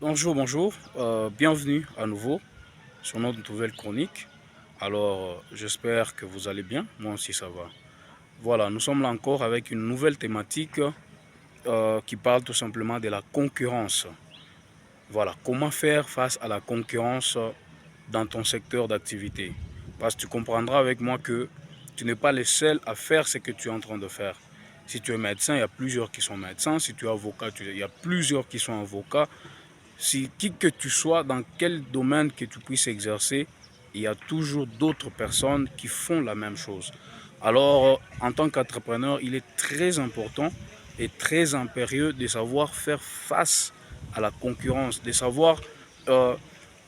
Bonjour, bonjour, bienvenue à nouveau sur notre nouvelle chronique. Alors, j'espère que vous allez bien, moi aussi ça va. Voilà, nous sommes là encore avec une nouvelle thématique qui parle tout simplement de la concurrence. Voilà, comment faire face à la concurrence dans ton secteur d'activité. Parce que tu comprendras avec moi que tu n'es pas le seul à faire ce que tu es en train de faire. Si tu es médecin, il y a plusieurs qui sont médecins. Si tu es avocat, il y a plusieurs qui sont avocats. Si qui que tu sois, dans quel domaine que tu puisses exercer, il y a toujours d'autres personnes qui font la même chose. Alors, en tant qu'entrepreneur, il est très important et très impérieux de savoir faire face à la concurrence, de savoir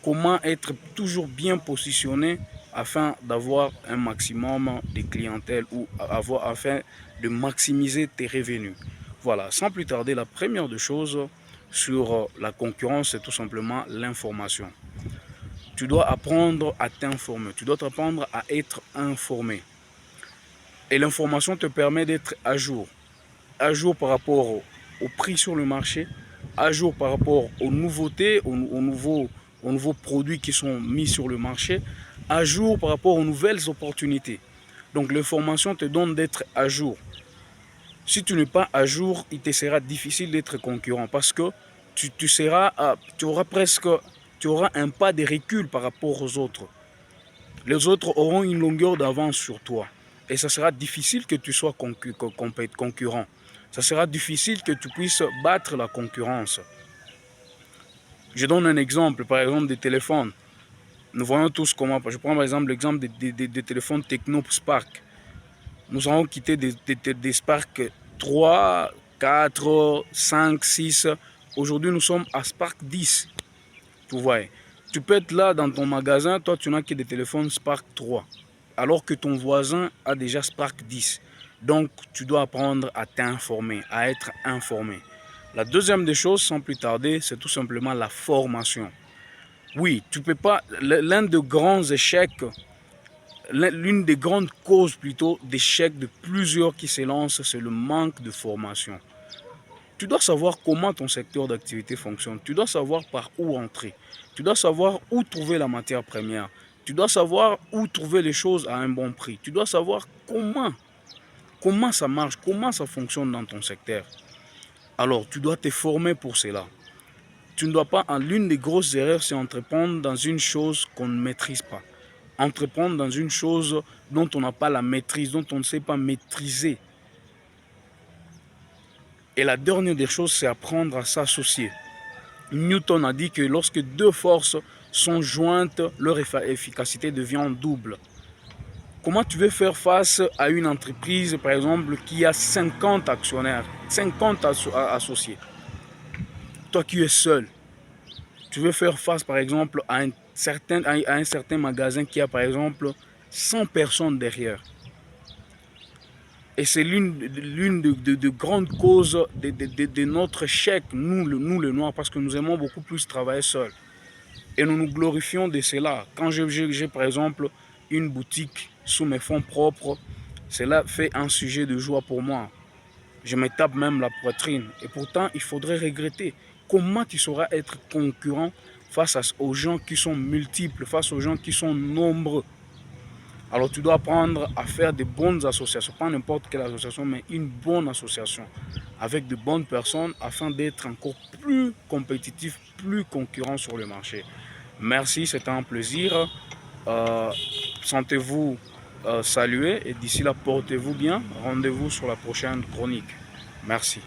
comment être toujours bien positionné afin d'avoir un maximum de clientèle ou afin de maximiser tes revenus. Voilà, sans plus tarder, la première des choses sur la concurrence, c'est tout simplement l'information. Tu dois apprendre à t'informer, tu dois apprendre à être informé. Et l'information te permet d'être à jour par rapport au prix sur le marché, à jour par rapport aux nouveautés, aux nouveaux produits qui sont mis sur le marché, à jour par rapport aux nouvelles opportunités. Donc l'information te donne d'être à jour. Si tu n'es pas à jour, il te sera difficile d'être concurrent parce que tu auras un pas de recul par rapport aux autres. Les autres auront une longueur d'avance sur toi. Et ça sera difficile que tu sois concurrent. Ça sera difficile que tu puisses battre la concurrence. Je donne un exemple, par exemple des téléphones. Nous voyons tous comment, je prends par exemple l'exemple des téléphones Techno Spark. Nous avons quitté des Spark 3, 4, 5, 6. Aujourd'hui, nous sommes à Spark 10. Tu vois, tu peux être là dans ton magasin, toi tu n'as que des téléphones Spark 3, alors que ton voisin a déjà Spark 10. Donc tu dois apprendre à t'informer, à être informé. La deuxième des choses, sans plus tarder, c'est tout simplement la formation. Oui, tu peux pas. L'un des grands échecs, l'une des grandes causes plutôt d'échec de plusieurs qui se lancent, c'est le manque de formation. Tu dois savoir comment ton secteur d'activité fonctionne. Tu dois savoir par où entrer. Tu dois savoir où trouver la matière première. Tu dois savoir où trouver les choses à un bon prix. Tu dois savoir comment ça marche, comment ça fonctionne dans ton secteur. Alors, tu dois te former pour cela. Tu ne dois pas, l'une des grosses erreurs, c'est entreprendre dans une chose qu'on ne maîtrise pas. Entreprendre dans une chose dont on n'a pas la maîtrise, dont on ne sait pas maîtriser. Et la dernière des choses, c'est apprendre à s'associer. Newton a dit que lorsque deux forces sont jointes, leur efficacité devient double. Comment tu veux faire face à une entreprise, par exemple, qui a 50 actionnaires, 50 associés? Toi qui es seul, tu veux faire face, par exemple, à un certain magasin qui a, par exemple, 100 personnes derrière. Et c'est l'une de grandes causes de notre échec, nous les Noirs, parce que nous aimons beaucoup plus travailler seuls. Et nous nous glorifions de cela. Quand j'ai par exemple une boutique sous mes fonds propres, cela fait un sujet de joie pour moi. Je me tape même la poitrine. Et pourtant, il faudrait regretter. Comment tu sauras être concurrent face aux gens qui sont multiples, face aux gens qui sont nombreux? Alors tu dois apprendre à faire de bonnes associations, pas n'importe quelle association, mais une bonne association avec de bonnes personnes afin d'être encore plus compétitif, plus concurrent sur le marché. Merci, c'était un plaisir. Sentez-vous salués et d'ici là, portez-vous bien. Rendez-vous sur la prochaine chronique. Merci.